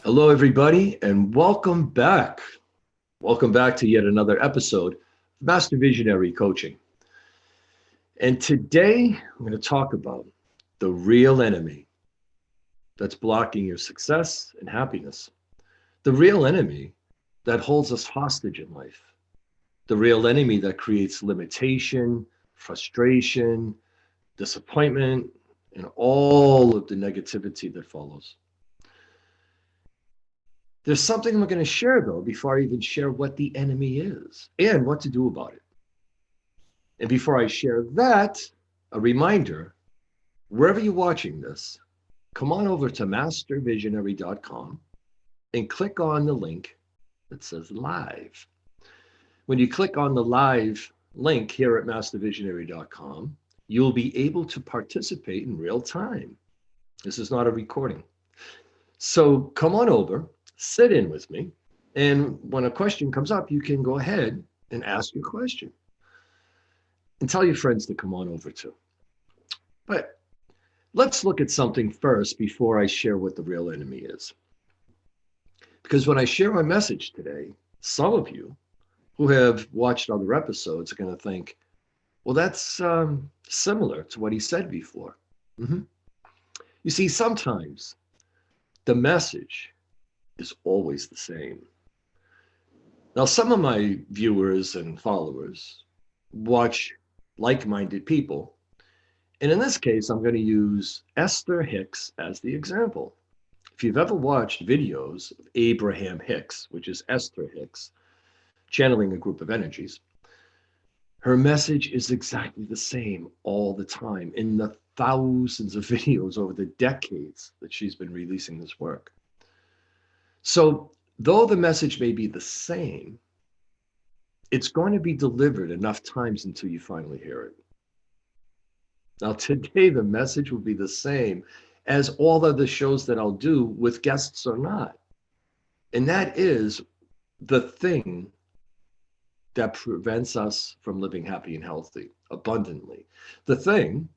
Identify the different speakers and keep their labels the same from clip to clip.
Speaker 1: Hello, everybody, and welcome back. Welcome back to yet another episode of Master Visionary Coaching. And today I'm going to talk about the real enemy that's blocking your success and happiness. The real enemy that holds us hostage in life. The real enemy that creates limitation, frustration, disappointment, and all of the negativity that follows. There's something I'm going to share, though, before I even share what the enemy is and what to do about it. And before I share that, a reminder, wherever you're watching this, come on over to mastervisionary.com and click on the link that says live. When you click on the live link here at mastervisionary.com, you'll be able to participate in real time. This is not a recording. So come on over, sit in with me, and when a question comes up, you can go ahead and ask your question. And tell your friends to come on over too. But let's look at something first before I share what the real enemy is. Because when I share my message today, some of you who have watched other episodes are going to think, well, that's similar to what he said before. You see, sometimes the message is always the same. Now, some of my viewers and followers watch like-minded people. And in this case, I'm going to use Esther Hicks as the example. If you've ever watched videos of Abraham Hicks, which is Esther Hicks, channeling a group of energies, her message is exactly the same all the time in the thousands of videos over the decades that she's been releasing this work. So though the message may be the same, it's going to be delivered enough times until you finally hear it. Now, today, the message will be the same as all other shows that I'll do with guests or not. And that is the thing that prevents us from living happy and healthy, abundantly. The thing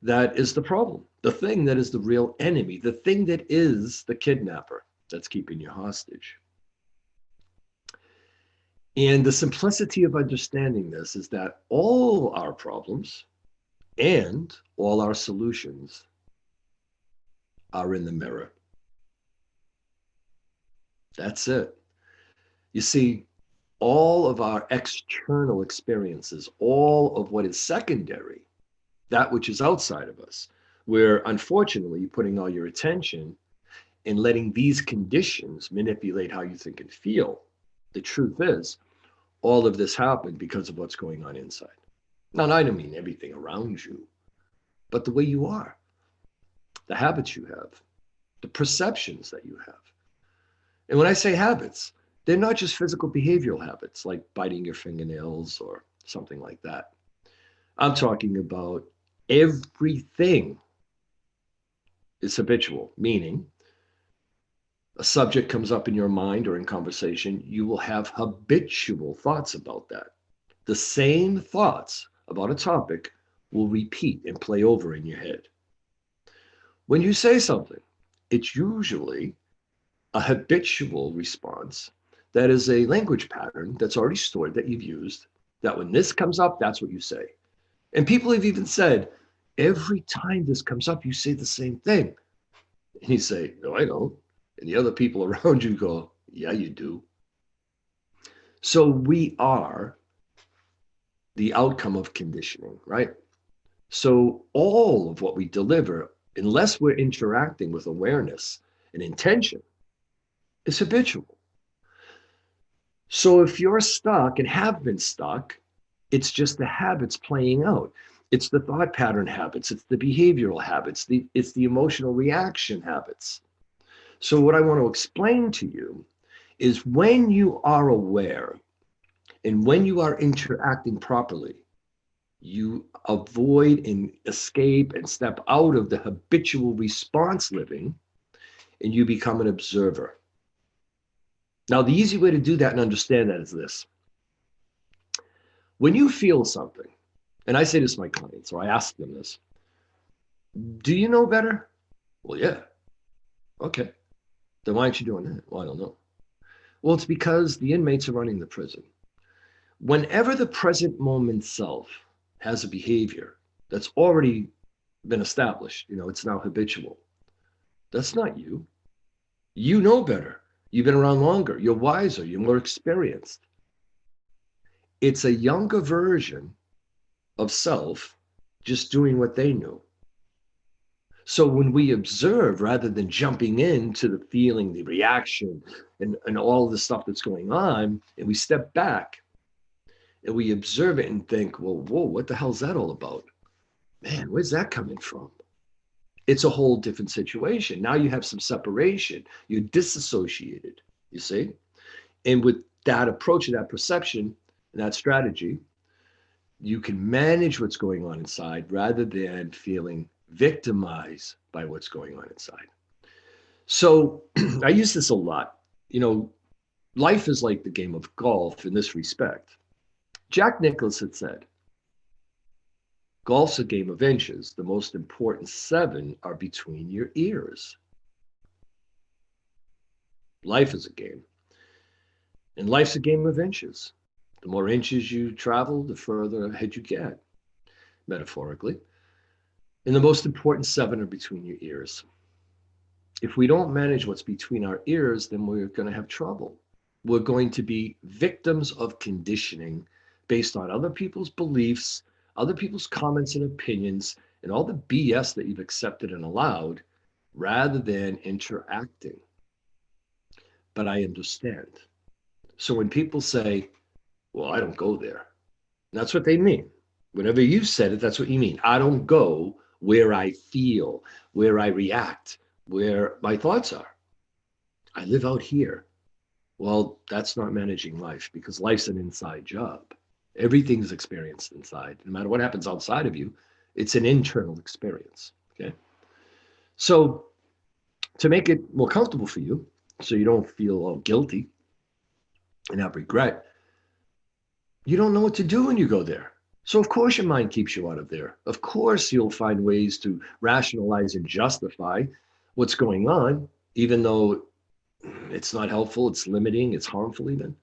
Speaker 1: that is the problem, the thing that is the real enemy, the thing that is the kidnapper that's keeping you hostage. And the simplicity of understanding this is that all our problems and all our solutions are in the mirror. That's it. You see, all of our external experiences, all of what is secondary, that which is outside of us, where unfortunately putting all your attention and letting these conditions manipulate how you think and feel. The truth is, all of this happened because of what's going on inside. Now, I don't mean everything around you, but the way you are, the habits you have, the perceptions that you have. And when I say habits, they're not just physical behavioral habits like biting your fingernails or something like that. I'm talking about everything is habitual, meaning a subject comes up in your mind or in conversation, you will have habitual thoughts about that. The same thoughts about a topic will repeat and play over in your head. When you say something, it's usually a habitual response that is a language pattern that's already stored that you've used, that when this comes up, that's what you say. And people have even said, every time this comes up, you say the same thing. And you say, no, I don't. And the other people around you go, yeah, you do. So we are the outcome of conditioning, right? So all of what we deliver, unless we're interacting with awareness and intention, is habitual. So if you're stuck and have been stuck, it's just the habits playing out. It's the thought pattern habits. It's the behavioral habits. It's the emotional reaction habits. So what I want to explain to you is when you are aware and when you are interacting properly, you avoid and escape and step out of the habitual response living, and you become an observer. Now, the easy way to do that and understand that is this. When you feel something, and I say this to my clients, or I ask them this, do you know better? Well, yeah. Okay. Then why aren't you doing that? Well, I don't know. Well, it's because the inmates are running the prison. Whenever the present moment self has a behavior that's already been established, it's now habitual. That's not you. You know better. You've been around longer. You're wiser. You're more experienced. It's a younger version of self just doing what they knew. So when we observe, rather than jumping into the feeling, the reaction, and all the stuff that's going on, and we step back and we observe it and think, well, whoa, what the hell's that all about? Man, where's that coming from? It's a whole different situation. Now you have some separation. You're disassociated, you see? And with that approach and that perception and that strategy, you can manage what's going on inside rather than feeling victimized by what's going on inside. So I use this a lot. Life is like the game of golf in this respect. Jack Nicklaus had said, golf's a game of inches. The most important 7 are between your ears. Life is a game. And life's a game of inches. The more inches you travel, the further ahead you get, metaphorically. And the most important 7 are between your ears. If we don't manage what's between our ears, then we're going to have trouble. We're going to be victims of conditioning based on other people's beliefs, other people's comments and opinions, and all the BS that you've accepted and allowed, rather than interacting. But I understand. So when people say, well, I don't go there, that's what they mean. Whenever you said it, that's what you mean. I don't go where I feel, where I react, where my thoughts are. I live out here. Well, that's not managing life, because life's an inside job. Everything's experienced inside. No matter what happens outside of you, it's an internal experience. Okay. So to make it more comfortable for you, so you don't feel all guilty and have regret, you don't know what to do when you go there. So of course your mind keeps you out of there. Of course you'll find ways to rationalize and justify what's going on, even though it's not helpful, it's limiting, it's harmful even.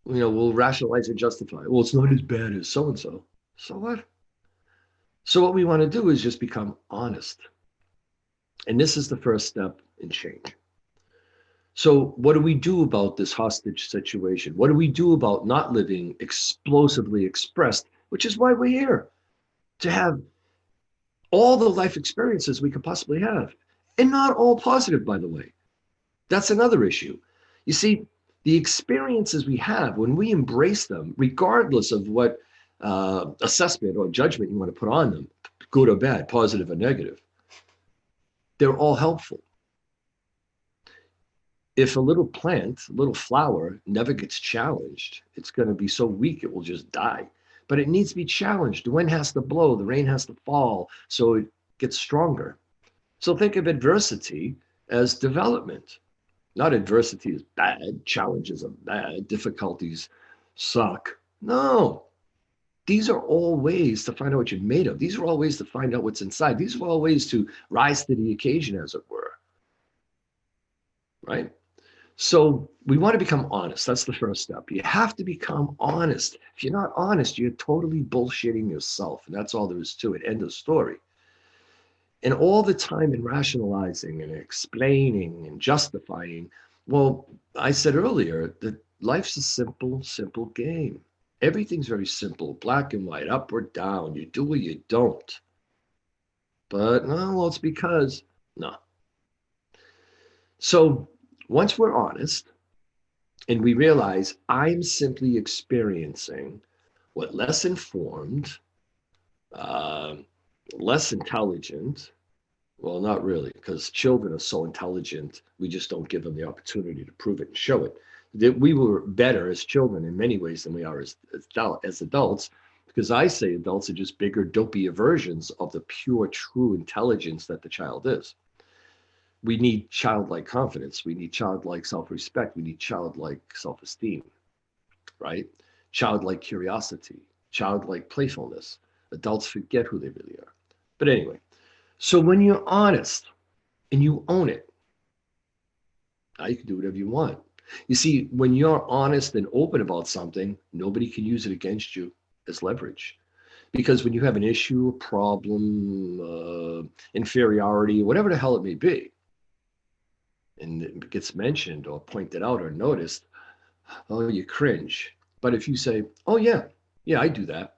Speaker 1: We'll rationalize and justify. Well, it's not as bad as so-and-so. So what? So what we want to do is just become honest. And this is the first step in change. So what do we do about this hostage situation? What do we do about not living explosively expressed, which is why we're here, to have all the life experiences we could possibly have, and not all positive, by the way. That's another issue. You see, the experiences we have, when we embrace them, regardless of what assessment or judgment you want to put on them, good or bad, positive or negative, they're all helpful. If a little plant, a little flower, never gets challenged, it's going to be so weak it will just die. But it needs to be challenged. The wind has to blow, the rain has to fall, so it gets stronger. So think of adversity as development. Not adversity is bad, challenges are bad, difficulties suck. No, these are all ways to find out what you're made of. These are all ways to find out what's inside. These are all ways to rise to the occasion, as it were. Right? So we want to become honest. That's the first step. You have to become honest. If you're not honest, you're totally bullshitting yourself. And that's all there is to it. End of story. And all the time in rationalizing and explaining and justifying, well, I said earlier that life's a simple, simple game. Everything's very simple, black and white, up or down. You do or you don't. But no, well, it's because, no. So once we're honest and we realize I'm simply experiencing what less informed, less intelligent, well, not really, because children are so intelligent, we just don't give them the opportunity to prove it and show it. That we were better as children in many ways than we are as adults, because I say adults are just bigger, dopier versions of the pure, true intelligence that the child is. We need childlike confidence. We need childlike self-respect. We need childlike self-esteem, right? Childlike curiosity, childlike playfulness. Adults forget who they really are. But anyway, so when you're honest and you own it, Now you can do whatever you want. You see, when you're honest and open about something, nobody can use it against you as leverage. Because when you have an issue, a problem, inferiority, whatever the hell it may be, and it gets mentioned or pointed out or noticed, oh, you cringe. But if you say, oh, yeah, yeah, I do that.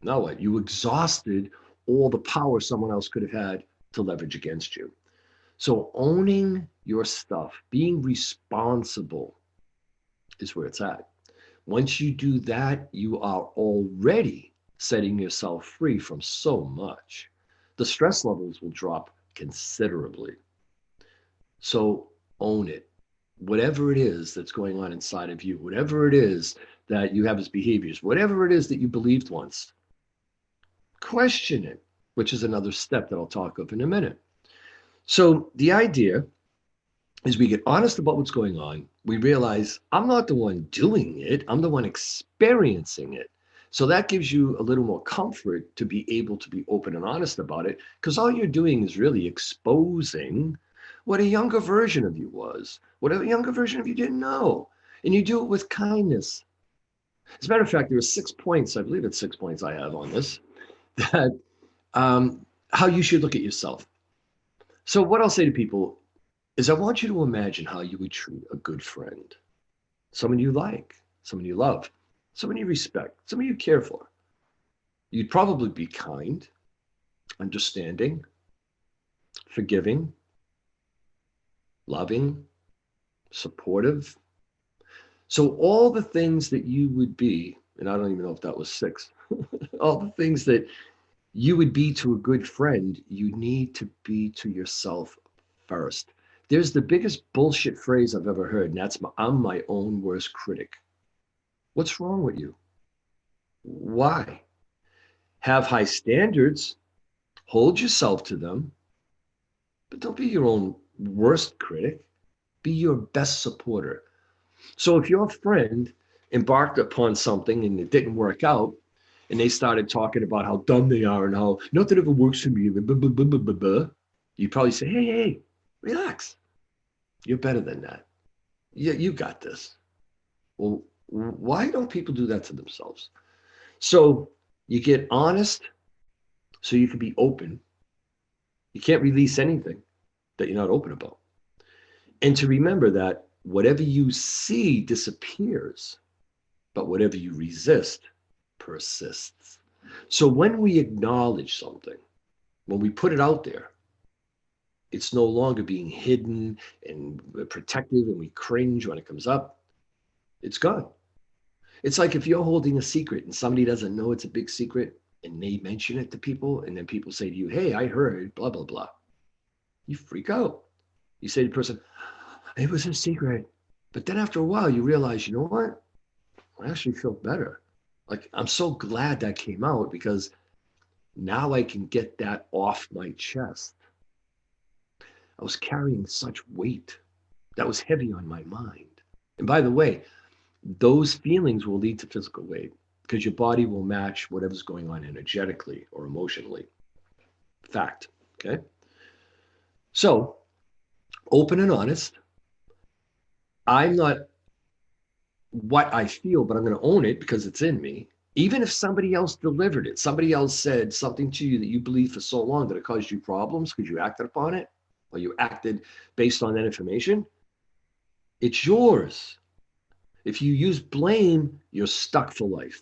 Speaker 1: Now what? You exhausted all the power someone else could have had to leverage against you. So owning your stuff, being responsible is where it's at. Once you do that, you are already setting yourself free from so much. The stress levels will drop considerably. So own it. Whatever it is that's going on inside of you, whatever it is that you have as behaviors, whatever it is that you believed once, question it, which is another step that I'll talk of in a minute. So the idea is we get honest about what's going on. We realize I'm not the one doing it, I'm the one experiencing it. So that gives you a little more comfort to be able to be open and honest about it, because all you're doing is really exposing what a younger version of you was, what a younger version of you didn't know. And you do it with kindness. As a matter of fact, there are 6 points, I believe it's 6 points I have on this, that how you should look at yourself. So, what I'll say to people is I want you to imagine how you would treat a good friend, someone you like, someone you love, someone you respect, someone you care for. You'd probably be kind, understanding, forgiving, loving, supportive. So, all the things that you would be, and I don't even know if that was six, all the things that you would be to a good friend, you need to be to yourself first. There's the biggest bullshit phrase I've ever heard, and that's I'm my own worst critic. What's wrong with you? Why? Have high standards, hold yourself to them, but don't be your own worst critic. Be your best supporter. So if your friend embarked upon something and it didn't work out, and they started talking about how dumb they are and how nothing ever works for me, blah, blah, blah, blah, blah, you'd probably say, hey, hey, relax. You're better than that. You got this. Well, why don't people do that to themselves? So you get honest so you can be open. You can't release anything that you're not open about. And to remember that whatever you see disappears, but whatever you resist persists. So when we acknowledge something, when we put it out there, it's no longer being hidden and protective and we cringe when it comes up. It's gone. It's like if you're holding a secret and somebody doesn't know it's a big secret and they mention it to people and then people say to you, hey, I heard blah, blah, blah. You freak out. You say to the person, it was a secret. But then after a while, you realize, you know what? I actually feel better. Like, I'm so glad that came out because now I can get that off my chest. I was carrying such weight that was heavy on my mind. And by the way, those feelings will lead to physical weight because your body will match whatever's going on energetically or emotionally. Fact. Okay. So, open and honest. I'm not what I feel, but I'm going to own it because it's in me. Even if somebody else delivered it, somebody else said something to you that you believed for so long that it caused you problems because you acted upon it or you acted based on that information, it's yours. If you use blame, you're stuck for life.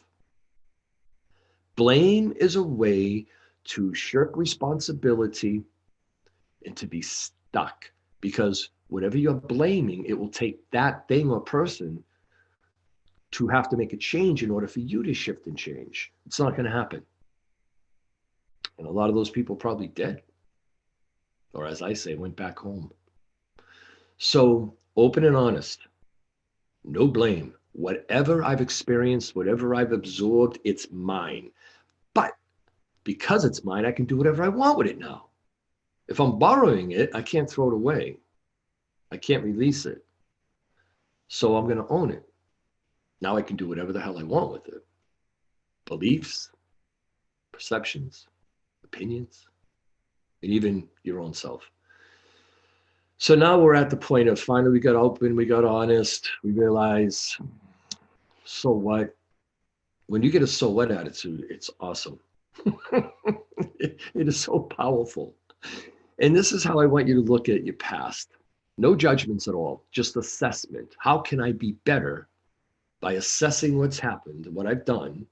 Speaker 1: Blame is a way to shirk responsibility and to be stuck because whatever you're blaming, it will take that thing or person to have to make a change in order for you to shift and change. It's not going to happen. And a lot of those people probably dead, or as I say, went back home. So open and honest, no blame. Whatever I've experienced, whatever I've absorbed, it's mine. But because it's mine, I can do whatever I want with it now. If I'm borrowing it, I can't throw it away. I can't release it. So I'm going to own it. Now I can do whatever the hell I want with it. Beliefs, perceptions, opinions, and even your own self. So now we're at the point of finally we got open, we got honest, we realize, so what? When you get a so what attitude, it's awesome. It is so powerful. And this is how I want you to look at your past. No judgments at all, just assessment. How can I be better by assessing what's happened, what I've done,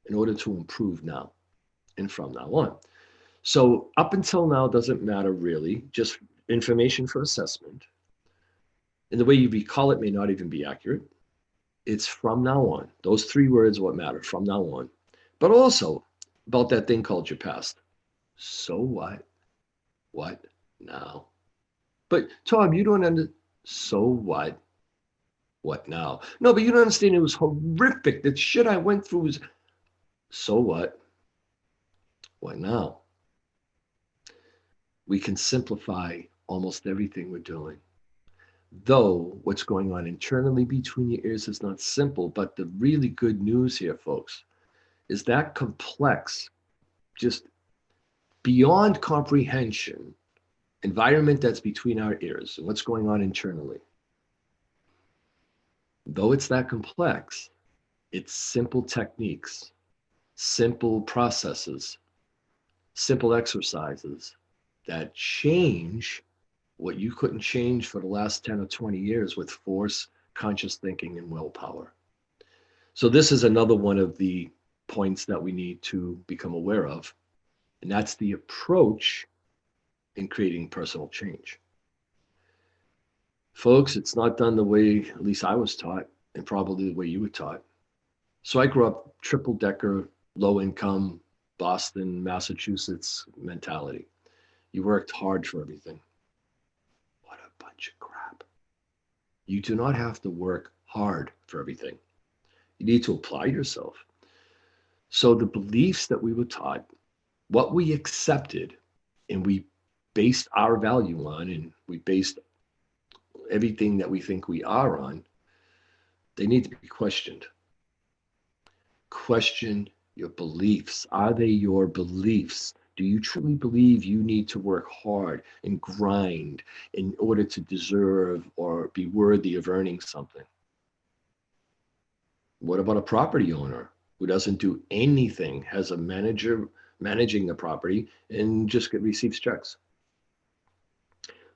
Speaker 1: in order to improve now and from now on? So up until now doesn't matter really, just information for assessment. And the way you recall it may not even be accurate. It's from now on. Those three words what matter, from now on. But also about that thing called your past. So what? What now? But Tom, you don't understand. So what? What now? No, but you don't understand. It was horrific. The shit I went through was. So what? What now? We can simplify almost everything we're doing. Though what's going on internally between your ears is not simple, but the really good news here, folks, is that complex, just beyond comprehension environment that's between our ears and what's going on internally. Though it's that complex, it's simple techniques, simple processes, simple exercises that change what you couldn't change for the last 10 or 20 years with force, conscious thinking, and willpower. So this is another one of the points that we need to become aware of, and that's the approach in creating personal change. Folks, it's not done the way at least I was taught, and probably the way you were taught. So I grew up triple decker, low income, Boston, Massachusetts mentality. You worked hard for everything. What a bunch of crap. You do not have to work hard for everything. You need to apply yourself. So the beliefs that we were taught, what we accepted, and we based our value on, and we based everything that we think we are on, they need to be questioned. Question your beliefs. Are they your beliefs? Do you truly believe you need to work hard and grind in order to deserve or be worthy of earning something? What about a property owner who doesn't do anything, has a manager managing the property and just receives checks?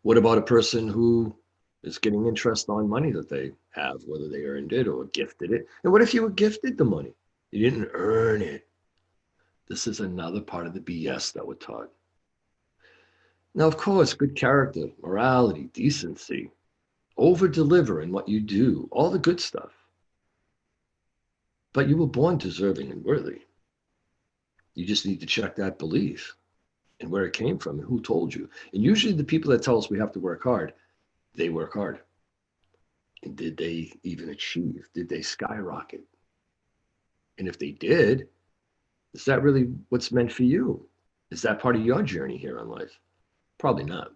Speaker 1: What about a person who is getting interest on money that they have, whether they earned it or gifted it? And what if you were gifted the money? You didn't earn it. This is another part of the BS that we're taught. Now, of course, good character, morality, decency, over-deliver in what you do, all the good stuff. But you were born deserving and worthy. You just need to check that belief and where it came from and who told you. And usually the people that tell us we have to work hard, they work hard. And did they even achieve? Did they skyrocket? And if they did, is that really what's meant for you? Is that part of your journey here in life? Probably not.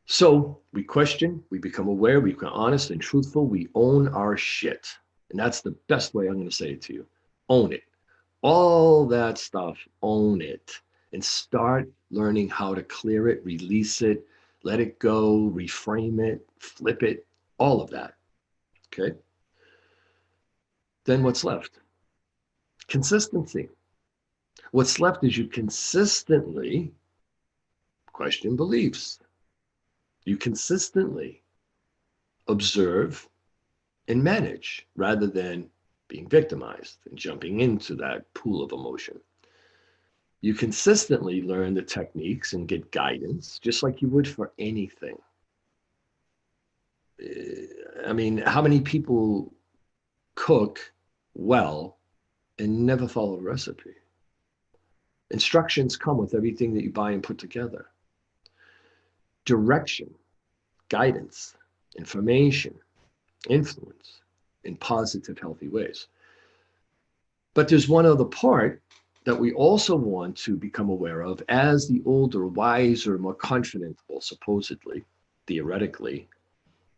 Speaker 1: So we question, we become aware, we become honest and truthful, we own our shit. And that's the best way I'm going to say it to you. Own it. All that stuff, own it. And start learning how to clear it, release it, let it go, reframe it, flip it, all of that. Okay? Then what's left? Consistency. What's left is you consistently question beliefs. You consistently observe and manage rather than being victimized and jumping into that pool of emotion. You consistently learn the techniques and get guidance just like you would for anything. I mean, how many people cook well and never follow a recipe? Instructions come with everything that you buy and put together. Direction, guidance, information, influence in positive, healthy ways. But there's one other part that we also want to become aware of as the older, wiser, more confident, well, supposedly, theoretically,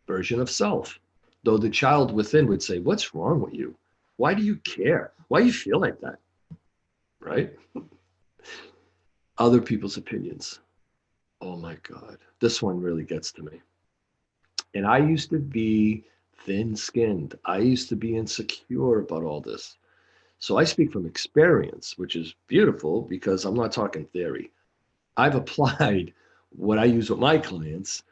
Speaker 1: version of self. Though the child within would say, what's wrong with you? Why do you care? Why do you feel like that? Right? Other people's opinions. Oh my God, this one really gets to me. And I used to be thin-skinned. I used to be insecure about all this. So I speak from experience, which is beautiful because I'm not talking theory. I've applied what I use with my clients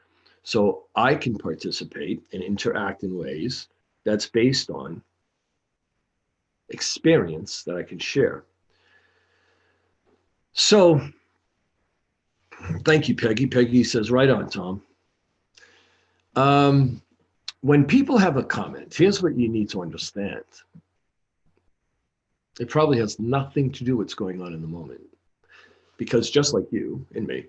Speaker 1: so I can participate and interact in ways that's based on experience that I can share. So thank you, Peggy. Peggy says, right on, Tom. When people have a comment, here's what you need to understand. It probably has nothing to do with what's going on in the moment. Because just like you and me,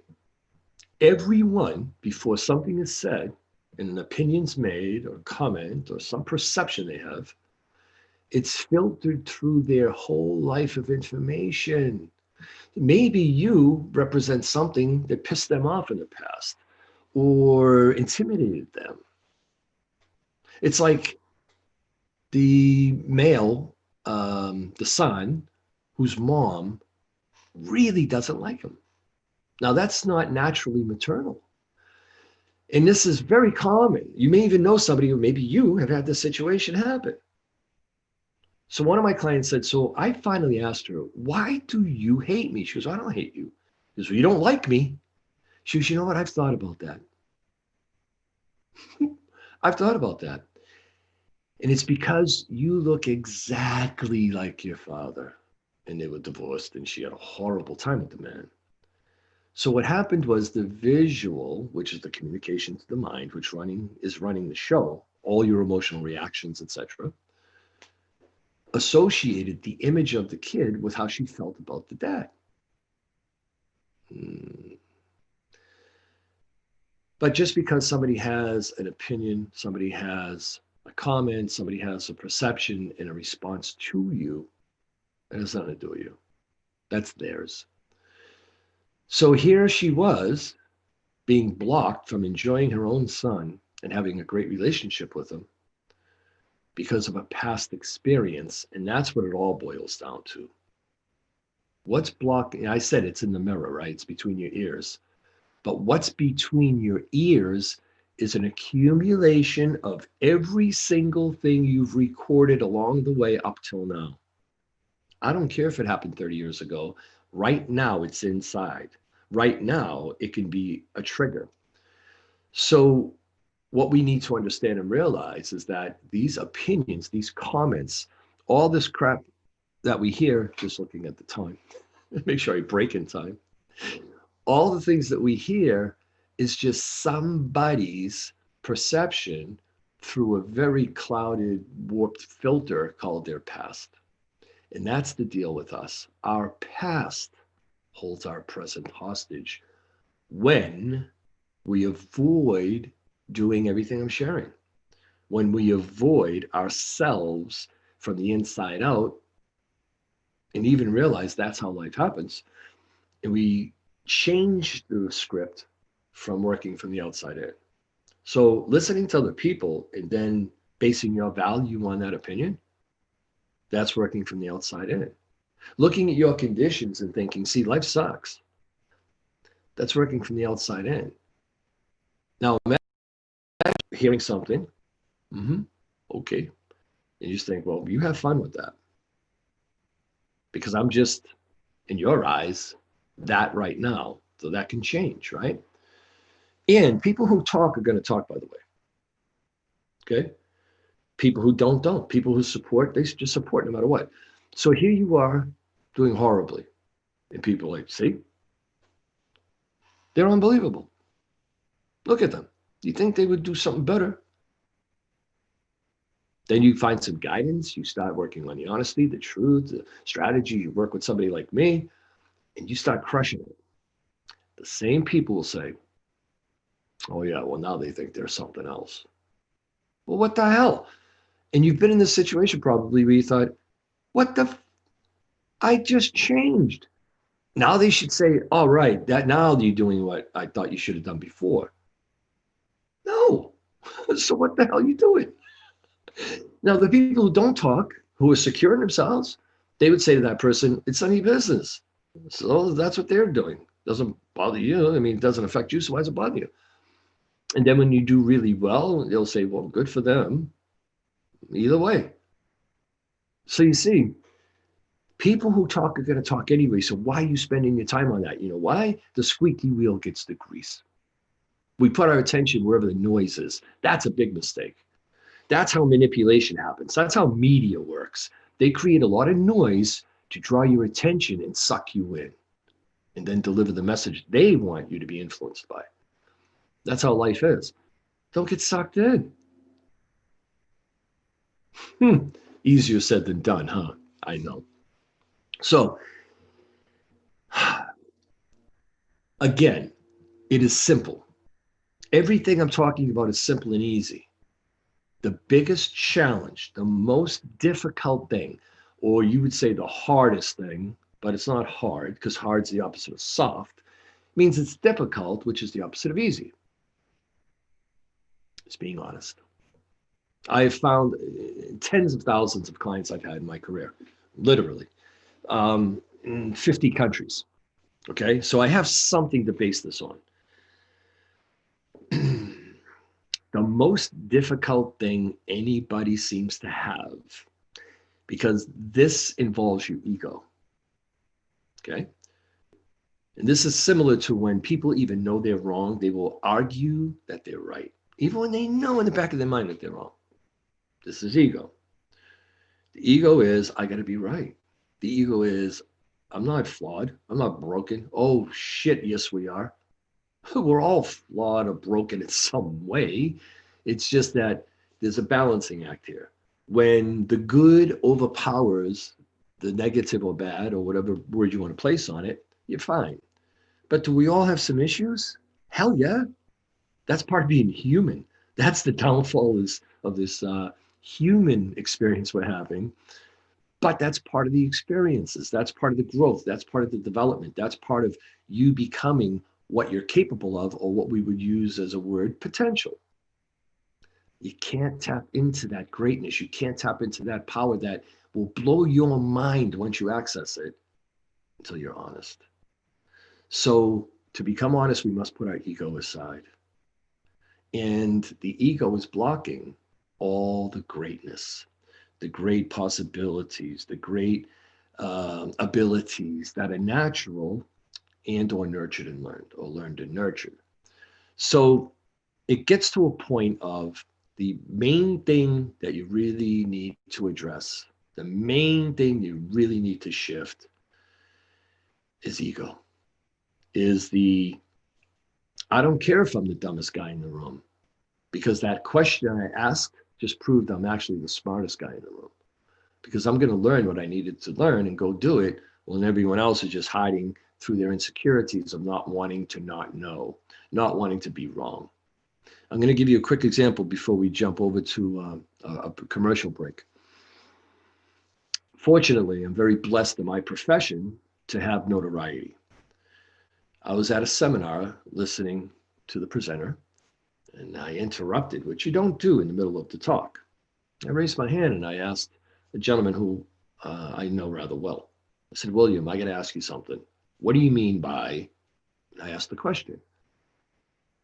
Speaker 1: everyone, before something is said and an opinion's made or comment or some perception they have, it's filtered through their whole life of information. Maybe you represent something that pissed them off in the past or intimidated them. It's like the male, the son, whose mom really doesn't like him. Now, that's not naturally maternal. And this is very common. You may even know somebody, or maybe you have had this situation happen. So one of my clients said, so I finally asked her, why do you hate me? She goes, I don't hate you. He goes, well, you don't like me. She goes, you know what? I've thought about that. I've thought about that. And it's because you look exactly like your father. And they were divorced and she had a horrible time with the man. So what happened was the visual, which is the communication to the mind, which is running the show, all your emotional reactions, etc., associated the image of the kid with how she felt about the dad. But just because somebody has an opinion, somebody has a comment, somebody has a perception and a response to you, that has nothing to do with you. That's theirs. So here she was being blocked from enjoying her own son and having a great relationship with him because of a past experience. And that's what it all boils down to. What's blocking? I said it's in the mirror, right? It's between your ears. But what's between your ears is an accumulation of every single thing you've recorded along the way up till now. I don't care if it happened 30 years ago. Right now, it's inside. Right now, it can be a trigger. So what we need to understand and realize is that these opinions, these comments, all this crap that we hear, just looking at the time, make sure I break in time, all the things that we hear is just somebody's perception through a very clouded, warped filter called their past. And that's the deal with us. Our past holds our present hostage when we avoid doing everything I'm sharing. When we avoid ourselves from the inside out and even realize that's how life happens. And we change the script from working from the outside in. So listening to other people and then basing your value on that opinion, that's working from the outside in. Looking at your conditions and thinking, see, life sucks. That's working from the outside in. Now, imagine hearing something, okay, and you just think, well, you have fun with that. Because I'm just, in your eyes, that right now. So that can change, right? And people who talk are going to talk, by the way. Okay? People who don't. People who support, they just support no matter what. So here you are doing horribly. And people are like, see? They're unbelievable. Look at them. You think they would do something better? Then you find some guidance. You start working on the honesty, the truth, the strategy. You work with somebody like me, and you start crushing it. The same people will say, oh, yeah, well, now they think they're something else. Well, what the hell? And you've been in this situation probably where you thought, I just changed. Now they should say, all right, that now you're doing what I thought you should have done before. No. So what the hell are you doing? Now, the people who don't talk, who are secure in themselves, they would say to that person, it's none of your business. So that's what they're doing. Doesn't bother you. I mean, it doesn't affect you, so why does it bother you? And then when you do really well, they'll say, well, good for them. Either way. So you see, people who talk are going to talk anyway. So why are you spending your time on that? You know why? The squeaky wheel gets the grease. We put our attention wherever the noise is. That's a big mistake. That's how manipulation happens. That's how media works. They create a lot of noise to draw your attention and suck you in, and then deliver the message they want you to be influenced by. That's how life is. Don't get sucked in. Easier said than done, huh? I know. So, again, it is simple. Everything I'm talking about is simple and easy. The biggest challenge, the most difficult thing, or you would say the hardest thing, but it's not hard because hard's the opposite of soft, means it's difficult, which is the opposite of easy. It's being honest. I have found tens of thousands of clients I've had in my career, literally, in 50 countries. Okay, so I have something to base this on. The most difficult thing anybody seems to have, because this involves your ego. Okay, and this is similar to when people even know they're wrong, they will argue that they're right, even when they know in the back of their mind that they're wrong. This is ego. The ego is, I got to be right. The ego is, I'm not flawed. I'm not broken. Oh, shit, yes, we are. We're all flawed or broken in some way. It's just that there's a balancing act here. When the good overpowers the negative or bad or whatever word you want to place on it, you're fine. But do we all have some issues? Hell yeah. That's part of being human. That's the downfall of this human experience we're having. But that's part of the experiences. That's part of the growth. That's part of the development. That's part of you becoming what you're capable of, or what we would use as a word, potential. You can't tap into that greatness. You can't tap into that power that will blow your mind once you access it until you're honest. So to become honest, we must put our ego aside. And the ego is blocking all the greatness, the great possibilities, the great abilities that are natural and or nurtured and learned, or learned and nurtured. So it gets to a point of the main thing that you really need to address, the main thing you really need to shift is ego, is the, I don't care if I'm the dumbest guy in the room, because that question I asked just proved I'm actually the smartest guy in the room, because I'm going to learn what I needed to learn and go do it, when everyone else is just hiding through their insecurities of not wanting to not know, not wanting to be wrong. I'm going to give you a quick example before we jump over to a commercial break. Fortunately, I'm very blessed in my profession to have notoriety. I was at a seminar listening to the presenter, and I interrupted, which you don't do in the middle of the talk. I raised my hand and I asked a gentleman who I know rather well. I said, William, I got to ask you something. What do you mean by, I asked the question.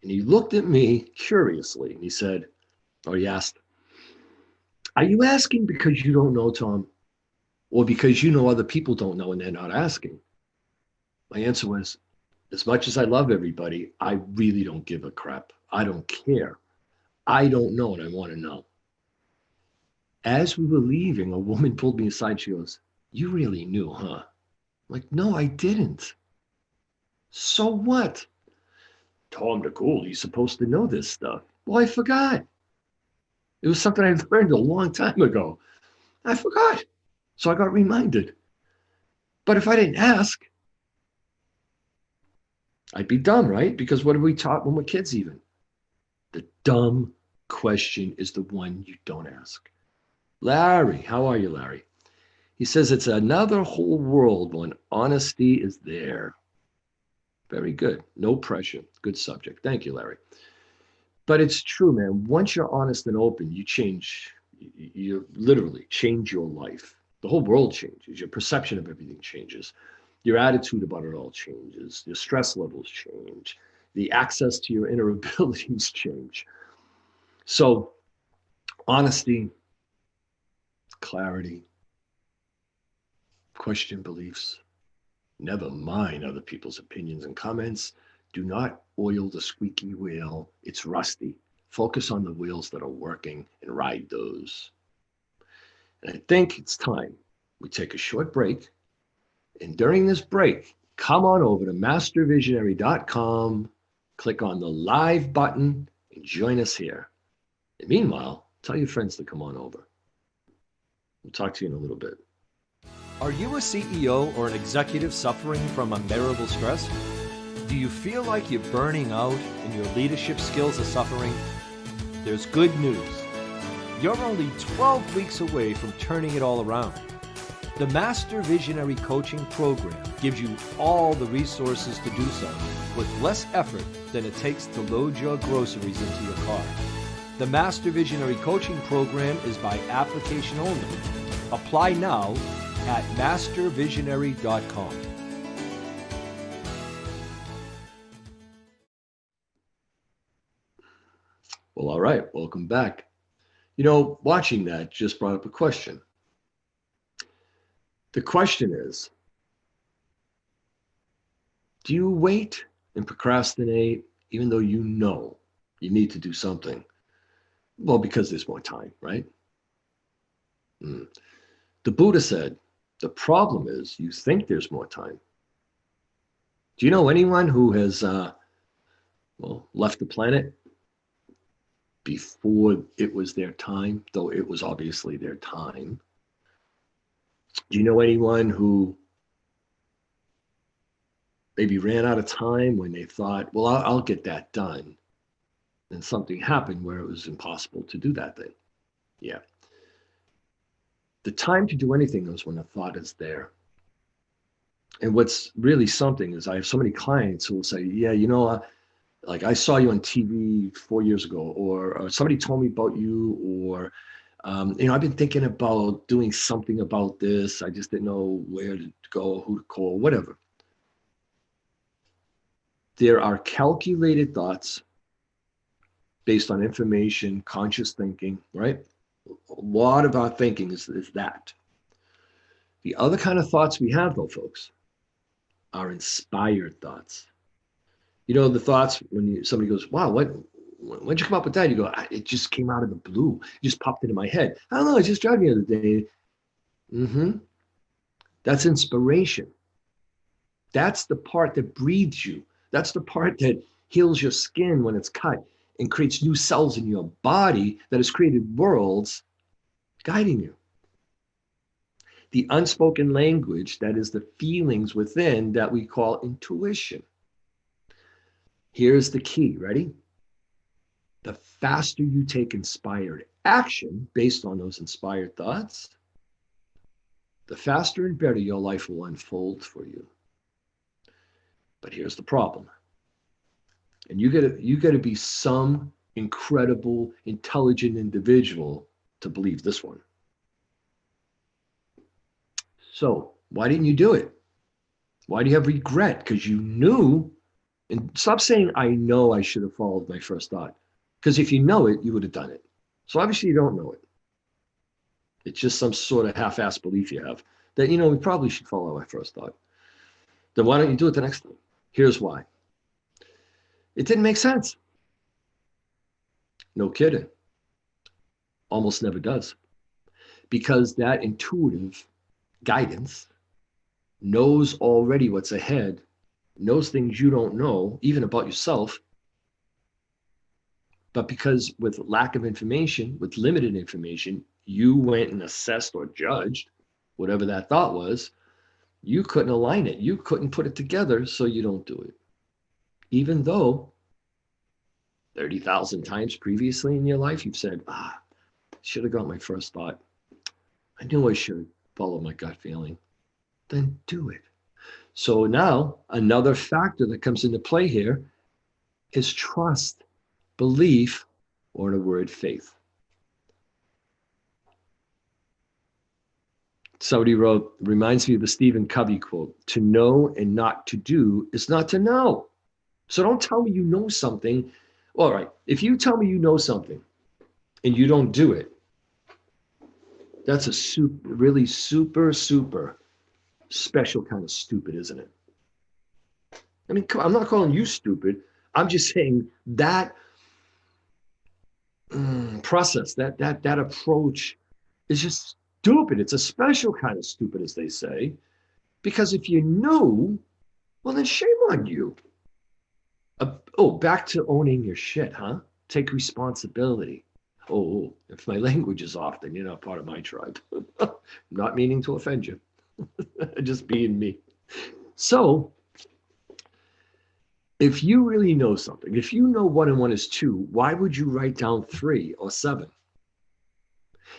Speaker 1: And he looked at me curiously and he said, or he asked, are you asking because you don't know, Tom? Or because you know other people don't know and they're not asking? My answer was, as much as I love everybody, I really don't give a crap. I don't care. I don't know and I want to know. As we were leaving, a woman pulled me aside. She goes, you really knew, huh? I'm like, no, I didn't. So what? Tom Nicoli, he's supposed to know this stuff. Well, I forgot. It was something I learned a long time ago. I forgot. So I got reminded. But if I didn't ask, I'd be dumb, right? Because what are we taught when we're kids even? The dumb question is the one you don't ask. Larry, how are you, Larry? He says it's another whole world when honesty is there. Very good. No pressure. Good subject. Thank you, Larry. But it's true, man. Once you're honest and open, you change. You literally change your life. The whole world changes. Your perception of everything changes. Your attitude about it all changes. Your stress levels change. The access to your inner abilities change. So, honesty, clarity, question beliefs, never mind other people's opinions and comments. Do not oil the squeaky wheel. It's rusty. Focus on the wheels that are working and ride those. And I think it's time we take a short break. And during this break, come on over to mastervisionary.com, click on the live button, and join us here. And meanwhile, tell your friends to come on over. We'll talk to you in a little bit.
Speaker 2: Are you a CEO or an executive suffering from unbearable stress? Do you feel like you're burning out and your leadership skills are suffering? There's good news. You're only 12 weeks away from turning it all around. The Master Visionary Coaching Program gives you all the resources to do so with less effort than it takes to load your groceries into your car. The Master Visionary Coaching Program is by application only. Apply now at mastervisionary.com.
Speaker 1: Well, all right, welcome back. You know, watching that just brought up a question. The question is, do you wait and procrastinate even though you know you need to do something? Well, because there's more time, right? The Buddha said, the problem is you think there's more time. Do you know anyone who has left the planet before it was their time, though it was obviously their time? Do you know anyone who maybe ran out of time when they thought, well, I'll get that done, and something happened where it was impossible to do that thing? Yeah. The time to do anything is when a thought is there. And what's really something is I have so many clients who will say, yeah, you know, like I saw you on TV 4 years ago, or somebody told me about you, or, you know, I've been thinking about doing something about this. I just didn't know where to go, who to call, whatever. There are calculated thoughts based on information, conscious thinking, right? A lot of our thinking is that. The other kind of thoughts we have, though, folks, are inspired thoughts. You know, the thoughts when somebody goes, wow, when'd you come up with that? You go, it just came out of the blue. It just popped into my head. I don't know, I just drove the other day. That's inspiration. That's the part that breathes you. That's the part that heals your skin when it's cut and creates new cells in your body that has created worlds guiding you. The unspoken language, that is the feelings within, that we call intuition. Here's the key, ready? The faster you take inspired action based on those inspired thoughts, the faster and better your life will unfold for you. But here's the problem. And you gotta be some incredible, intelligent individual to believe this one. So why didn't you do it? Why do you have regret? Because you knew. And stop saying, I know I should have followed my first thought. Because if you know it, you would have done it. So obviously you don't know it. It's just some sort of half-assed belief you have that, you know, we probably should follow our first thought. Then why don't you do it the next time? Here's why. It didn't make sense. No kidding. Almost never does. Because that intuitive guidance knows already what's ahead, knows things you don't know, even about yourself. But because with lack of information, with limited information, you went and assessed or judged whatever that thought was, you couldn't align it. You couldn't put it together, so you don't do it. Even though 30,000 times previously in your life, you've said, should have got my first thought. I knew I should follow my gut feeling. Then do it. So now another factor that comes into play here is trust, belief, or in a word, faith. Somebody wrote, reminds me of the Stephen Covey quote, to know and not to do is not to know. So don't tell me you know something. All right, if you tell me you know something and you don't do it, that's a really super, super special kind of stupid, isn't it? I mean, I'm not calling you stupid. I'm just saying that process, that approach is just stupid. It's a special kind of stupid, as they say, because if you know, well, then shame on you. Back to owning your shit, huh? Take responsibility. If my language is off, then you're not part of my tribe. Not meaning to offend you, just being me. So, if you really know something, if you know 1 and 1 is 2, why would you write down 3 or 7?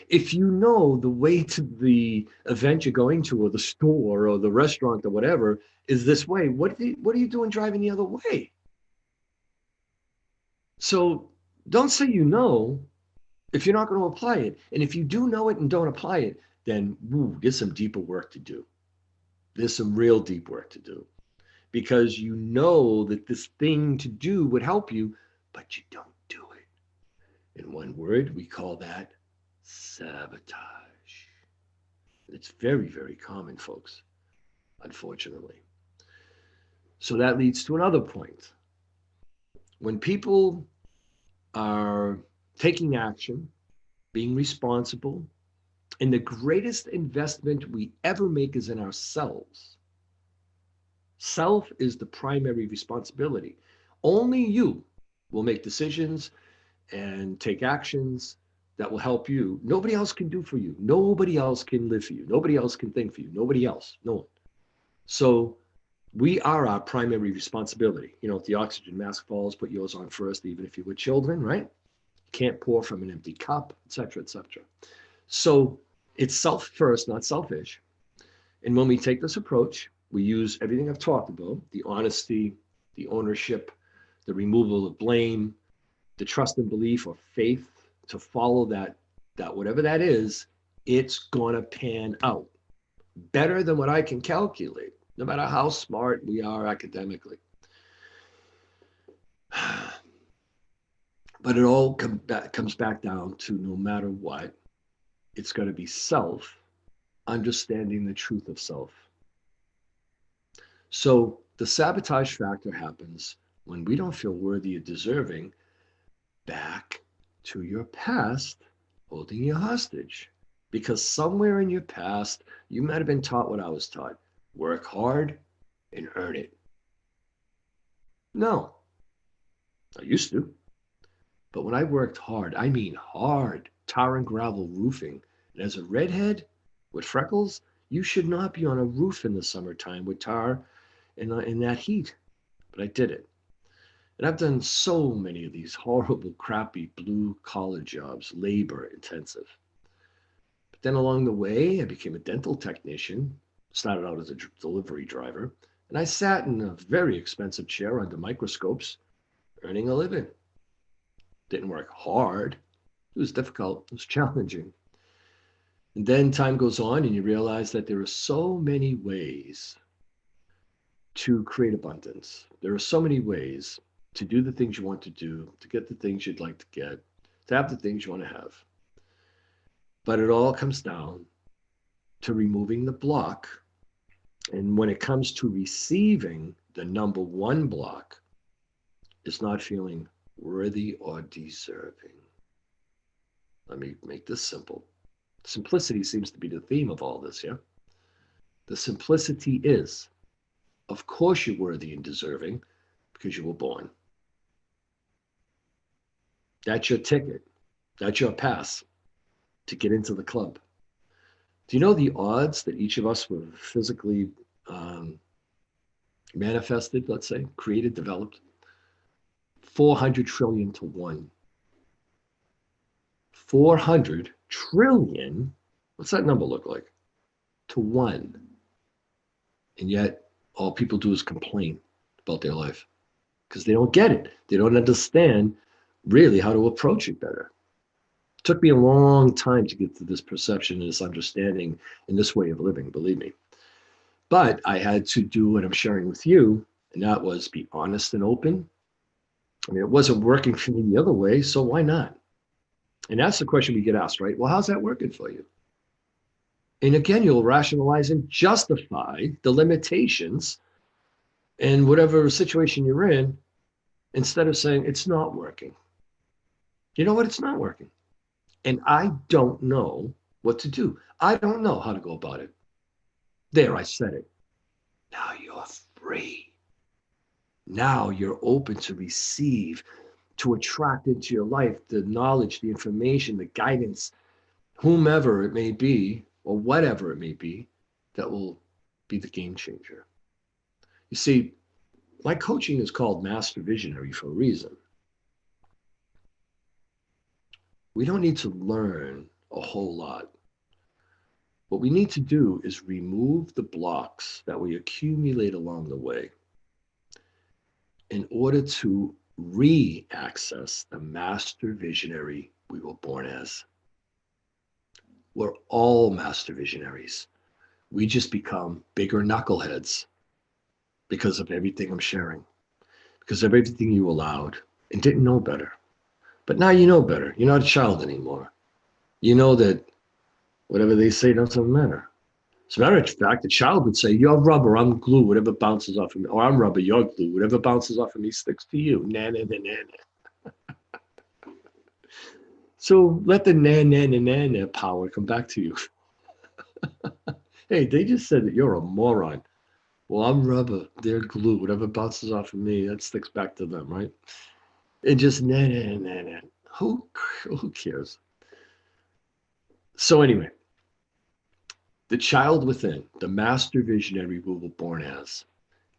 Speaker 1: If you know the way to the event you're going to, or the store, or the restaurant, or whatever, is this way, what are you doing driving the other way? So don't say you know if you're not going to apply it. And if you do know it and don't apply it, then there's some deeper work to do. There's some real deep work to do, because you know that this thing to do would help you, but you don't do it. In one word, we call that sabotage. It's very, very common, folks, unfortunately. So that leads to another point. When people are taking action, being responsible, and the greatest investment we ever make is in ourselves. Self is the primary responsibility. Only you will make decisions and take actions that will help you. Nobody else can do for you. Nobody else can live for you. Nobody else can think for you. Nobody else. No one. So we are our primary responsibility. You know, if the oxygen mask falls, put yours on first, even if you were children, right? Can't pour from an empty cup, etc., etc. So it's self first, not selfish. And when we take this approach, we use everything I've talked about, the honesty, the ownership, the removal of blame, the trust and belief or faith to follow that whatever that is, it's going to pan out better than what I can calculate, no matter how smart we are academically. But it all comes back down to, no matter what, it's going to be self, understanding the truth of self. So the sabotage factor happens when we don't feel worthy or deserving. Back to your past holding you hostage. Because somewhere in your past, you might have been taught what I was taught. Work hard and earn it. No, I used to. But when I worked hard, I mean hard, tar and gravel roofing. And as a redhead with freckles, you should not be on a roof in the summertime with tar in that heat. But I did it. And I've done so many of these horrible, crappy blue collar jobs, labor intensive. But then along the way, I became a dental technician, started out as a delivery driver, and I sat in a very expensive chair under microscopes, earning a living. Didn't work hard. It was difficult. It was challenging. And then time goes on and you realize that there are so many ways to create abundance. There are so many ways to do the things you want to do, to get the things you'd like to get, to have the things you want to have. But it all comes down to removing the block. And when it comes to receiving, the number one block is not feeling worthy or deserving. Let me make this simple. Simplicity seems to be the theme of all this, yeah? The simplicity is, of course you're worthy and deserving because you were born. That's your ticket. That's your pass to get into the club. Do you know the odds that each of us were physically manifested, let's say, created, developed? 400 trillion to 1. 400 trillion, what's that number look like? To 1. And yet, all people do is complain about their life because they don't get it. They don't understand really how to approach it better. Took me a long time to get to this perception and this understanding and this way of living, believe me. But I had to do what I'm sharing with you, and that was be honest and open. I mean, it wasn't working for me the other way, so why not? And that's the question we get asked, right? Well, how's that working for you? And again, you'll rationalize and justify the limitations in whatever situation you're in instead of saying it's not working. You know what? It's not working. And I don't know what to do. I don't know how to go about it. There, I said it. Now you're free. Now you're open to receive, to attract into your life the knowledge, the information, the guidance, whomever it may be, or whatever it may be, that will be the game changer. You see, my coaching is called Master Visionary for a reason. We don't need to learn a whole lot. What we need to do is remove the blocks that we accumulate along the way in order to re-access the master visionary we were born as. We're all master visionaries. We just become bigger knuckleheads because of everything I'm sharing, because of everything you allowed and didn't know better. But now you know better. You're not a child anymore. You know that whatever they say doesn't matter. As a matter of fact, a child would say, you're rubber, I'm glue, whatever bounces off of me. Or I'm rubber, you're glue, whatever bounces off of me sticks to you. Na, na, na, na, na. So let the na, na, na, na, na power come back to you. Hey, they just said that you're a moron. Well, I'm rubber, they're glue, whatever bounces off of me, that sticks back to them, right? And just na, na, na, na. Who cares? So anyway, the child within, the master visionary we were born as,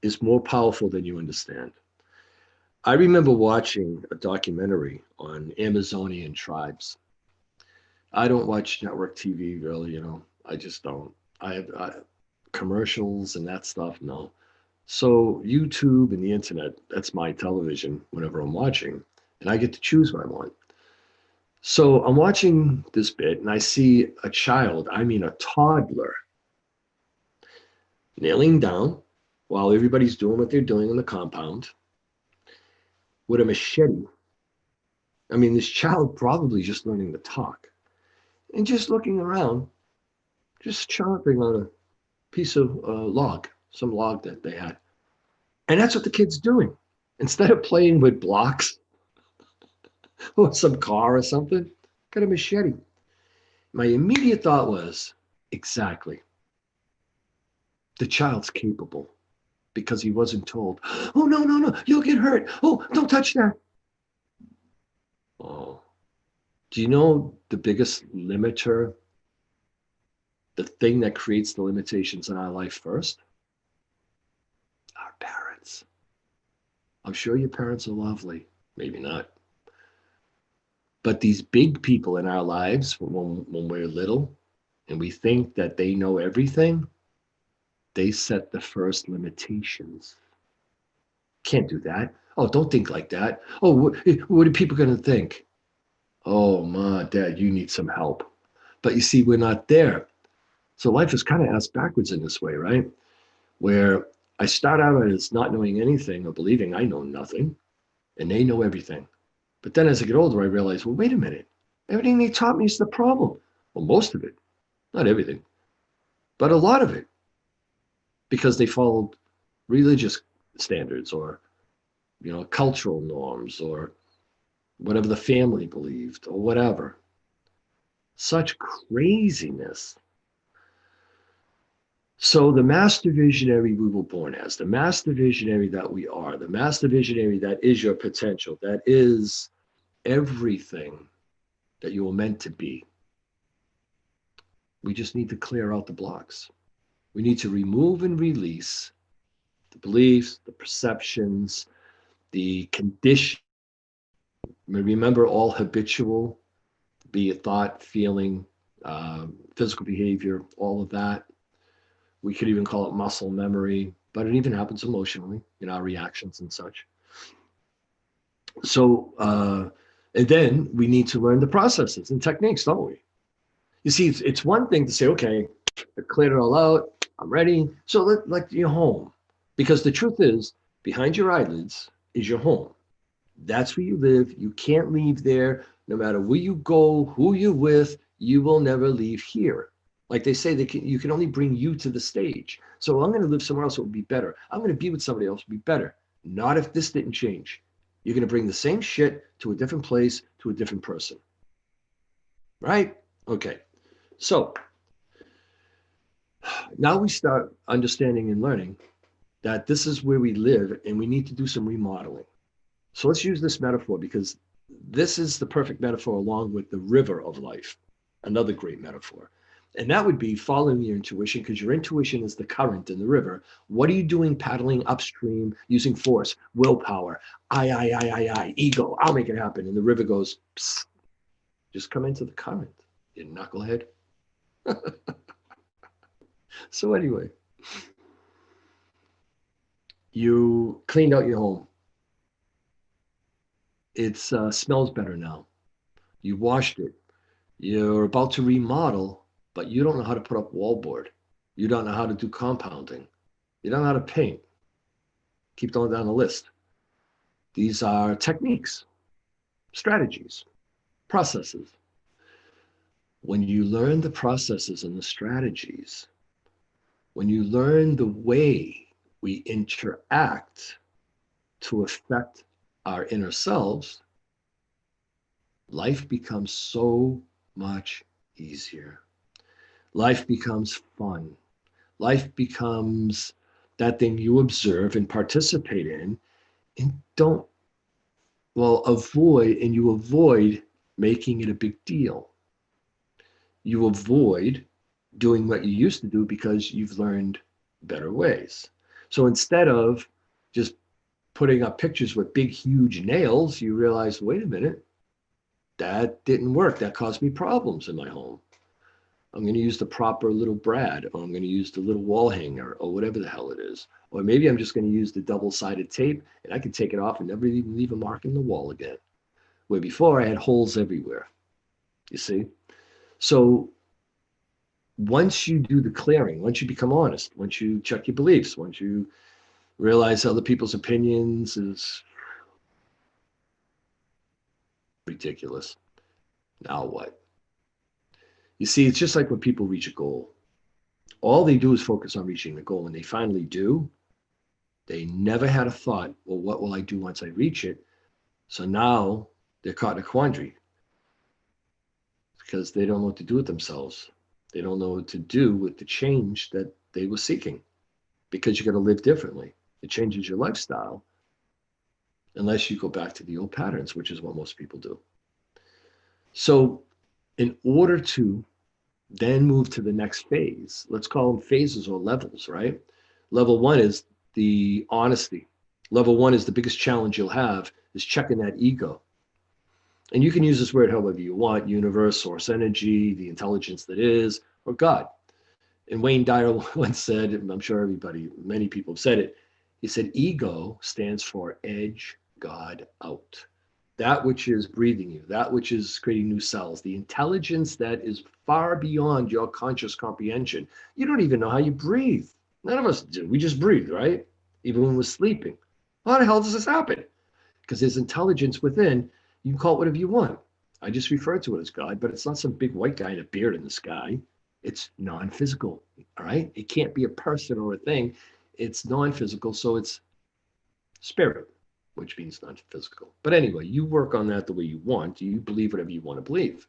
Speaker 1: is more powerful than you understand. I remember watching a documentary on Amazonian tribes. I don't watch network TV really, I just don't. I have commercials and that stuff, no. So YouTube and the internet, that's my television whenever I'm watching, and I get to choose what I want. So I'm watching this bit and I see a child, I mean a toddler, kneeling down while everybody's doing what they're doing in the compound with a machete. I mean, this child probably just learning to talk and just looking around, just chomping on a piece of log, some log that they had. And that's what the kid's doing. Instead of playing with blocks or some car or something, got a machete. My immediate thought was, exactly. The child's capable because he wasn't told, oh, no, no, no, you'll get hurt. Oh, don't touch that. Oh, do you know the biggest limiter, the thing that creates the limitations in our life first? Our parents. I'm sure your parents are lovely. Maybe not. But these big people in our lives, when we're little and we think that they know everything, they set the first limitations. Can't do that. Oh, don't think like that. Oh, what are people going to think? Oh, Ma, Dad, you need some help. But you see, we're not there. So life is kind of ass backwards in this way, right? Where I start out as not knowing anything or believing I know nothing, and they know everything. But then as I get older, I realize, well, wait a minute. Everything they taught me is the problem. Well, most of it, not everything, but a lot of it, because they followed religious standards or, cultural norms or whatever the family believed or whatever. Such craziness. So the master visionary we were born as, the master visionary that we are, the master visionary that is your potential, that is everything that you were meant to be. We just need to clear out the blocks. We need to remove and release the beliefs, the perceptions, the condition. Remember, all habitual, be it thought, feeling, physical behavior, all of that. We could even call it muscle memory, but it even happens emotionally in our reactions and such. So And then we need to learn the processes and techniques, don't we? You see, it's one thing to say, okay, I cleared it all out, I'm ready. So like your home, because the truth is, behind your eyelids is your home. That's where you live. You can't leave there. No matter where you go, who you're with, you will never leave here. Like they say, you can only bring you to the stage. So I'm going to live somewhere else. It would be better. I'm going to be with somebody else. It would be better. Not if this didn't change. You're going to bring the same shit to a different place, to a different person. Right? Okay. So now we start understanding and learning that this is where we live and we need to do some remodeling. So let's use this metaphor because this is the perfect metaphor along with the river of life, another great metaphor. And that would be following your intuition because your intuition is the current in the river. What are you doing paddling upstream using force, willpower, ego, I'll make it happen. And the river goes, psst, just come into the current, you knucklehead. So anyway, you cleaned out your home. It smells better now. You washed it. You're about to remodel, but you don't know how to put up wallboard. You don't know how to do compounding. You don't know how to paint. Keep going down the list. These are techniques, strategies, processes. When you learn the processes and the strategies, when you learn the way we interact to affect our inner selves, life becomes so much easier. Life becomes fun. Life becomes that thing you observe and participate in and you avoid making it a big deal. You avoid doing what you used to do because you've learned better ways. So instead of just putting up pictures with big, huge nails, you realize, wait a minute, that didn't work. That caused me problems in my home. I'm going to use the proper little brad, or I'm going to use the little wall hanger, or whatever the hell it is. Or maybe I'm just going to use the double-sided tape, and I can take it off and never even leave a mark in the wall again. Where before I had holes everywhere. You see? So once you do the clearing, once you become honest, once you check your beliefs, once you realize other people's opinions is ridiculous. Now what? You see, it's just like when people reach a goal. All they do is focus on reaching the goal. When they finally do, they never had a thought, well, what will I do once I reach it? So now they're caught in a quandary because they don't know what to do with themselves. They don't know what to do with the change that they were seeking because you got to live differently. It changes your lifestyle unless you go back to the old patterns, which is what most people do. So in order to then move to the next phase, let's call them phases or levels, right? Level one is the honesty. Level one is the biggest challenge you'll have is checking that ego. And you can use this word however you want, universe, source energy, the intelligence that is, or God. And Wayne Dyer once said, and I'm sure many people have said it, he said, ego stands for edge God out. That which is breathing you, that which is creating new cells, the intelligence that is far beyond your conscious comprehension. You don't even know how you breathe. None of us do. We just breathe, right? Even when we're sleeping. How the hell does this happen? Because there's intelligence within. You can call it whatever you want. I just refer to it as God, but it's not some big white guy in a beard in the sky. It's non-physical, all right? It can't be a person or a thing. It's non-physical, so it's spirit, which means non-physical. But anyway, you work on that the way you want. You believe whatever you want to believe.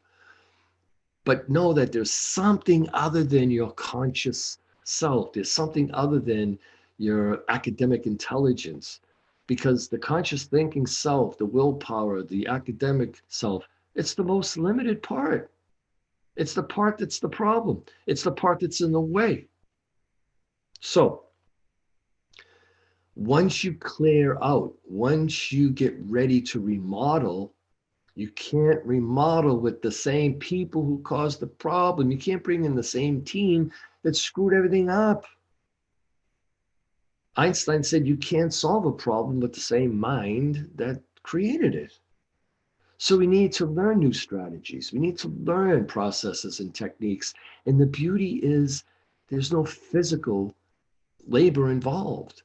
Speaker 1: But know that there's something other than your conscious self. There's something other than your academic intelligence. Because the conscious thinking self, the willpower, the academic self, it's the most limited part. It's the part that's the problem. It's the part that's in the way. So once you clear out, once you get ready to remodel, you can't remodel with the same people who caused the problem. You can't bring in the same team that screwed everything up. Einstein said you can't solve a problem with the same mind that created it. So we need to learn new strategies. We need to learn processes and techniques. And the beauty is there's no physical labor involved.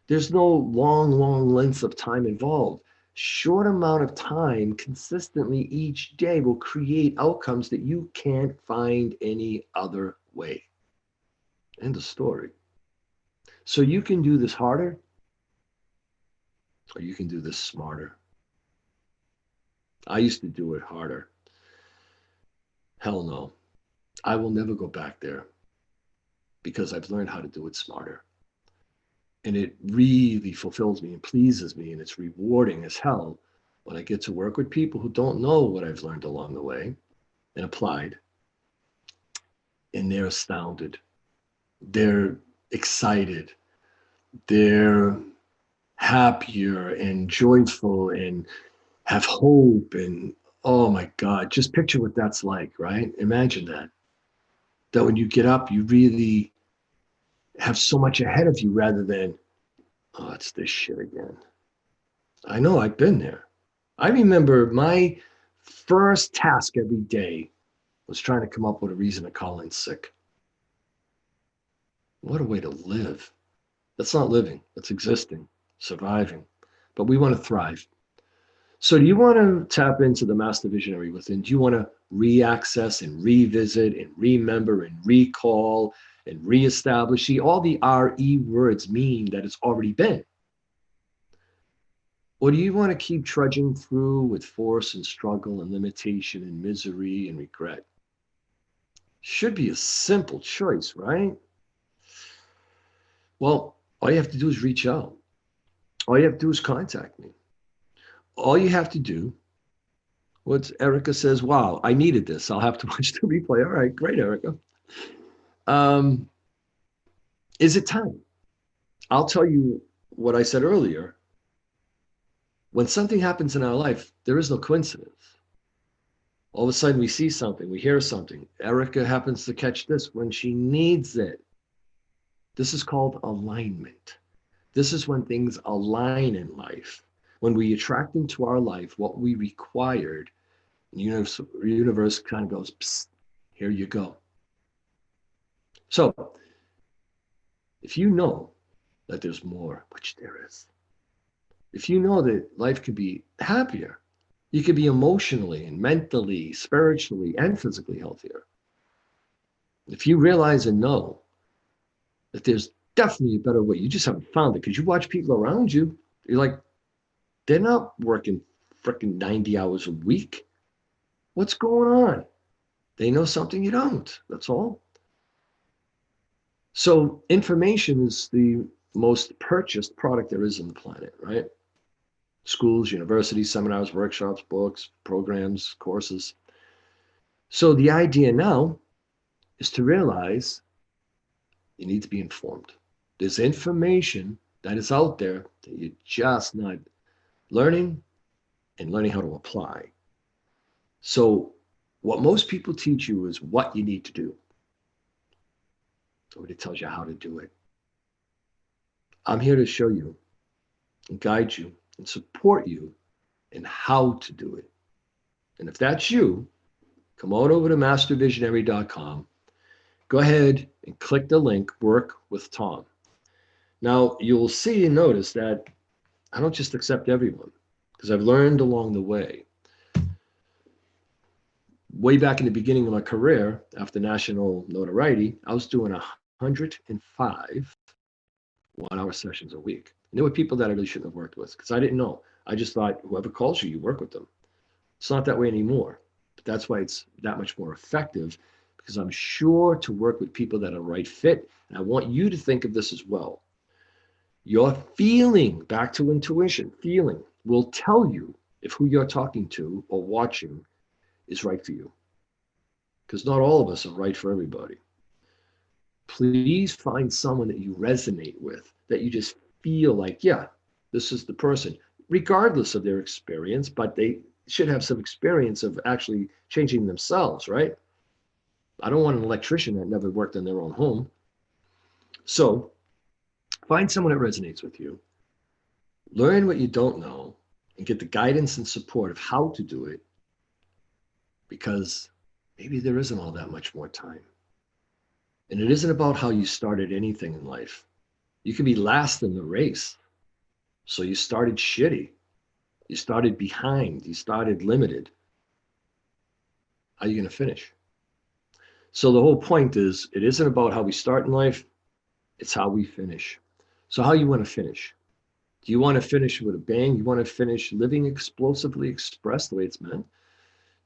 Speaker 1: There's no long lengths of time involved. Short amount of time consistently each day will create outcomes that you can't find any other way. End of story. So you can do this harder or you can do this smarter. I used to do it harder. Hell no. I will never go back there because I've learned how to do it smarter. And it really fulfills me and pleases me, and it's rewarding as hell when I get to work with people who don't know what I've learned along the way and applied, and they're astounded. They're excited. They're happier and joyful and have hope. And oh my God, just picture what that's like, right? Imagine that. That when you get up, you really have so much ahead of you rather than, oh, it's this shit again. I know, I've been there. I remember my first task every day was trying to come up with a reason to call in sick. What a way to live. That's not living, that's existing, surviving. But we want to thrive. So, do you want to tap into the master visionary within? Do you want to reaccess and revisit and remember and recall and reestablish? See, all the RE words mean that it's already been. Or do you want to keep trudging through with force and struggle and limitation and misery and regret? Should be a simple choice, right? Well, all you have to do is reach out. All you have to do is contact me. All you have to do, what Erica says, wow, I needed this. I'll have to watch the replay. All right, great, Erica. Is it time? I'll tell you what I said earlier. When something happens in our life, there is no coincidence. All of a sudden we see something, we hear something. Erica happens to catch this when she needs it. This is called alignment. This is when things align in life. When we attract into our life what we required, the universe kind of goes, psst, here you go. So, if you know that there's more, which there is, if you know that life could be happier, you could be emotionally and mentally, spiritually, and physically healthier. If you realize and know that there's definitely a better way, you just haven't found it because you watch people around you, you're like, they're not working freaking 90 hours a week. What's going on? They know something you don't. That's all. So information is the most purchased product there is on the planet, right? Schools, universities, seminars, workshops, books, programs, courses. So the idea now is to realize you need to be informed. There's information that is out there that you're just not learning and learning how to apply. So what most people teach you is what you need to do. Nobody tells you how to do it. I'm here to show you and guide you and support you in how to do it. And if that's you, come on over to mastervisionary.com. Go ahead and click the link, Work with Tom. Now, you'll see and notice that I don't just accept everyone because I've learned along the way. Way back in the beginning of my career, after national notoriety, I was doing 105 one-hour sessions a week. And there were people that I really shouldn't have worked with because I didn't know. I just thought whoever calls you, you work with them. It's not that way anymore. But that's why it's that much more effective because I'm sure to work with people that are right fit. And I want you to think of this as well. Your feeling, back to intuition, feeling will tell you if who you're talking to or watching is right for you. Because not all of us are right for everybody. Please find someone that you resonate with, that you just feel like, yeah, this is the person, regardless of their experience, but they should have some experience of actually changing themselves, right? I don't want an electrician that never worked in their own home. So find someone that resonates with you, learn what you don't know, and get the guidance and support of how to do it, because maybe there isn't all that much more time. And it isn't about how you started anything in life. You could be last in the race. So you started shitty. You started behind. You started limited. How are you going to finish? So the whole point is, it isn't about how we start in life. It's how we finish. So how you want to finish? Do you want to finish with a bang? You want to finish living explosively expressed the way it's meant?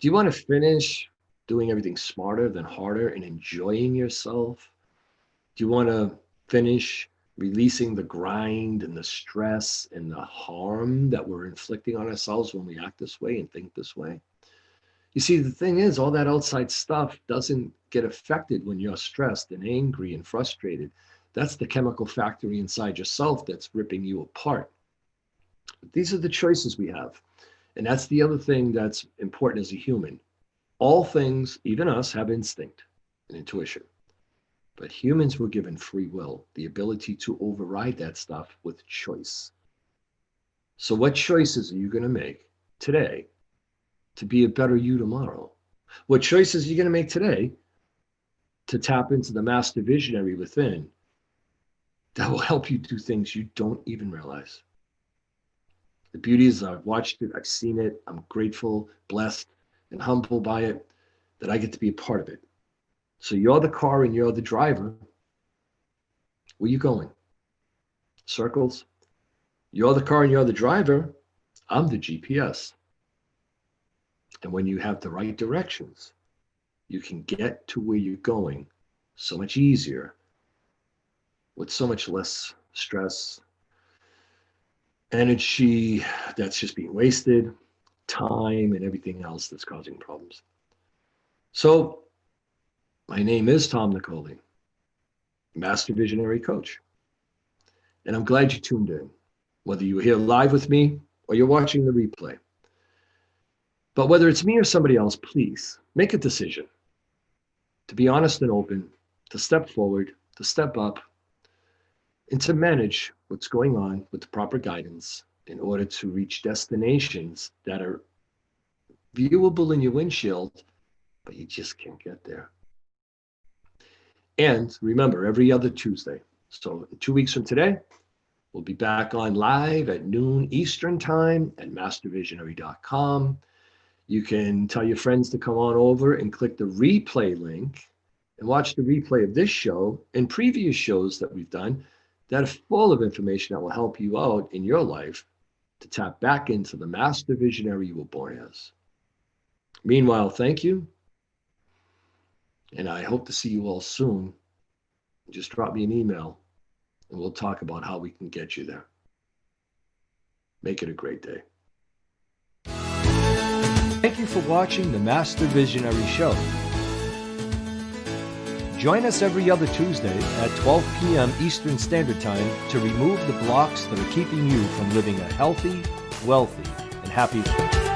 Speaker 1: Do you want to finish doing everything smarter than harder and enjoying yourself? Do you want to finish releasing the grind and the stress and the harm that we're inflicting on ourselves when we act this way and think this way? You see, the thing is, all that outside stuff doesn't get affected when you're stressed and angry and frustrated. That's the chemical factory inside yourself that's ripping you apart. But these are the choices we have. And that's the other thing that's important as a human. All things, even us, have instinct and intuition. But humans were given free will, the ability to override that stuff with choice. So what choices are you going to make today to be a better you tomorrow? What choices are you going to make today to tap into the master visionary within that will help you do things you don't even realize? The beauty is, I've watched it, I've seen it, I'm grateful, blessed, and humbled by it, that I get to be a part of it. So you're the car and you're the driver. Where are you going? Circles? You're the car and you're the driver. I'm the GPS. And when you have the right directions, you can get to where you're going so much easier, with so much less stress, energy that's just being wasted, time, and everything else that's causing problems. So my name is Tom Nicoli, Master Visionary Coach. And I'm glad you tuned in, whether you're here live with me or you're watching the replay. But whether it's me or somebody else, please make a decision to be honest and open, to step forward, to step up, and to manage what's going on with the proper guidance in order to reach destinations that are viewable in your windshield, but you just can't get there. And remember, every other Tuesday. So 2 weeks from today, we'll be back on live at noon Eastern time at mastervisionary.com. You can tell your friends to come on over and click the replay link and watch the replay of this show and previous shows that we've done that are full of information that will help you out in your life to tap back into the master visionary you were born as. Meanwhile, thank you. And I hope to see you all soon. Just drop me an email and we'll talk about how we can get you there. Make it a great day.
Speaker 2: Thank you for watching the Master Visionary Show. Join us every other Tuesday at 12 p.m. Eastern Standard Time to remove the blocks that are keeping you from living a healthy, wealthy, and happy life.